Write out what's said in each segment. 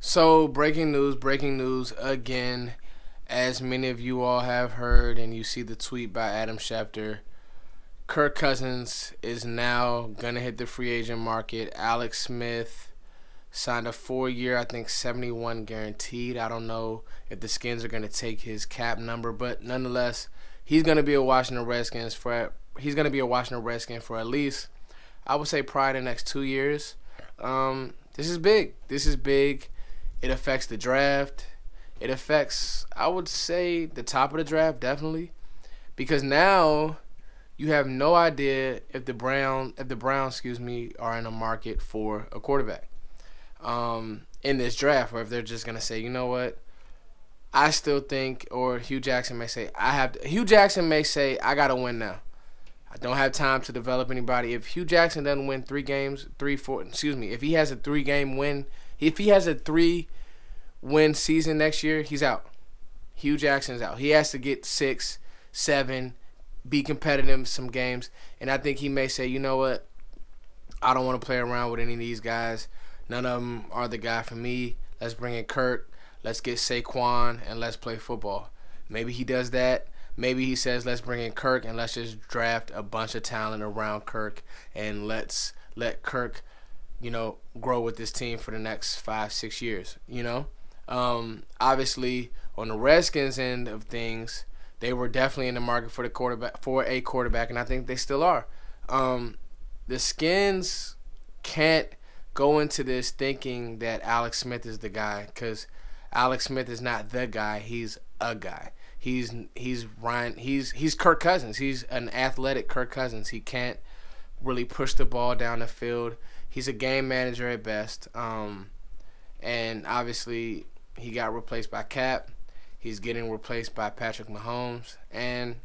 So, breaking news again. As many of you all have heard, and you see the tweet by Adam Schefter, Kirk Cousins is now going to hit the free agent market. Alex Smith signed a 4-year, I think 71 guaranteed. I don't know if the Skins are going to take his cap number, but nonetheless, he's going to be a Washington Redskins for at least, I would say, probably the next 2 years. This is big. It affects the draft. It affects, I would say, the top of the draft, definitely. Because now you have no idea if the Browns, are in a market for a quarterback in this draft, or if they're just gonna say, you know what, I still think, or Hugh Jackson may say, I gotta win now. I don't have time to develop anybody. If Hugh Jackson doesn't win if he has a 3-win season next year, he's out. Hugh Jackson's out. He has to get 6, 7, be competitive in some games. And I think he may say, you know what, I don't want to play around with any of these guys. None of them are the guy for me. Let's bring in Kurt. Let's get Saquon, and let's play football. Maybe he does that. Maybe he says, let's bring in Kirk, and let's just draft a bunch of talent around Kirk, and let's let Kirk, grow with this team for the next 5, 6 years, Obviously, on the Redskins end of things, they were definitely in the market for a quarterback, and I think they still are. The Skins can't go into this thinking that Alex Smith is the guy, because Alex Smith is not the guy. He's a guy. He's Kirk Cousins. He's an athletic Kirk Cousins. He can't really push the ball down the field. He's a game manager at best. And obviously he got replaced by Cap. He's getting replaced by Patrick Mahomes. And,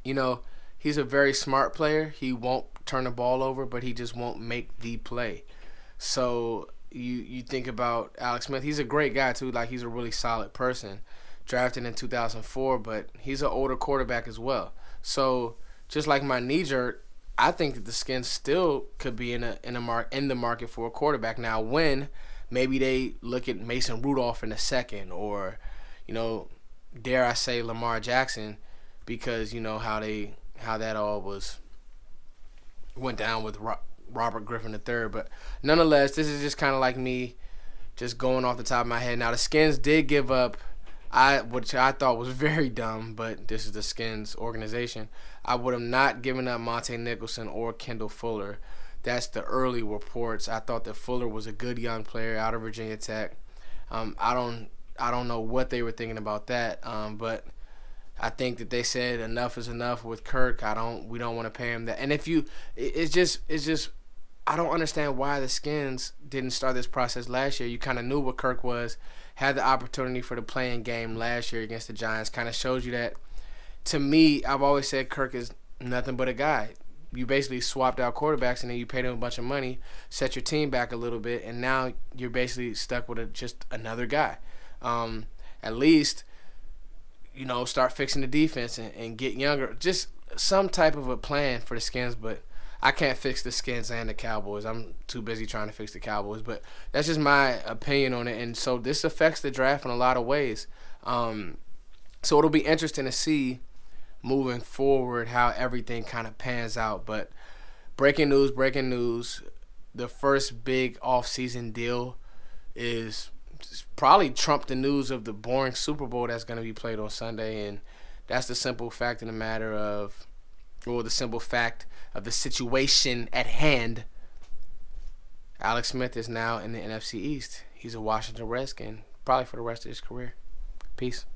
he's a very smart player. He won't turn the ball over, but he just won't make the play. So you think about Alex Smith. He's a great guy, too. Like, he's a really solid person. Drafted in 2004, but he's an older quarterback as well. So just like my knee jerk, I think that the Skins still could be in the market for a quarterback. Now, when maybe they look at Mason Rudolph in a second, or dare I say Lamar Jackson, because how that all went down with Robert Griffin III. But nonetheless, this is just kind of like me just going off the top of my head. Now, the Skins did give up, which I thought was very dumb, but this is the Skins organization. I would have not given up Monte Nicholson or Kendall Fuller. That's the early reports. I thought that Fuller was a good young player out of Virginia Tech. I don't know what they were thinking about that, but I think that they said enough is enough with Kirk. We don't want to pay him that. And it's just I don't understand why the Skins didn't start this process last year. You kind of knew what Kirk was, had the opportunity for the playing game last year against the Giants. Kind of shows you that. To me, I've always said Kirk is nothing but a guy. You basically swapped out quarterbacks, and then you paid him a bunch of money, set your team back a little bit, and now you're basically stuck with just another guy. At least, start fixing the defense and get younger. Just some type of a plan for the Skins, but I can't fix the Skins and the Cowboys. I'm too busy trying to fix the Cowboys. But that's just my opinion on it. And so this affects the draft in a lot of ways. So it'll be interesting to see moving forward how everything kind of pans out. But breaking news. The first big offseason deal is probably trump the news of the boring Super Bowl that's going to be played on Sunday. And that's the simple fact of the situation at hand. Alex Smith is now in the NFC East. He's a Washington Redskin, probably for the rest of his career. Peace.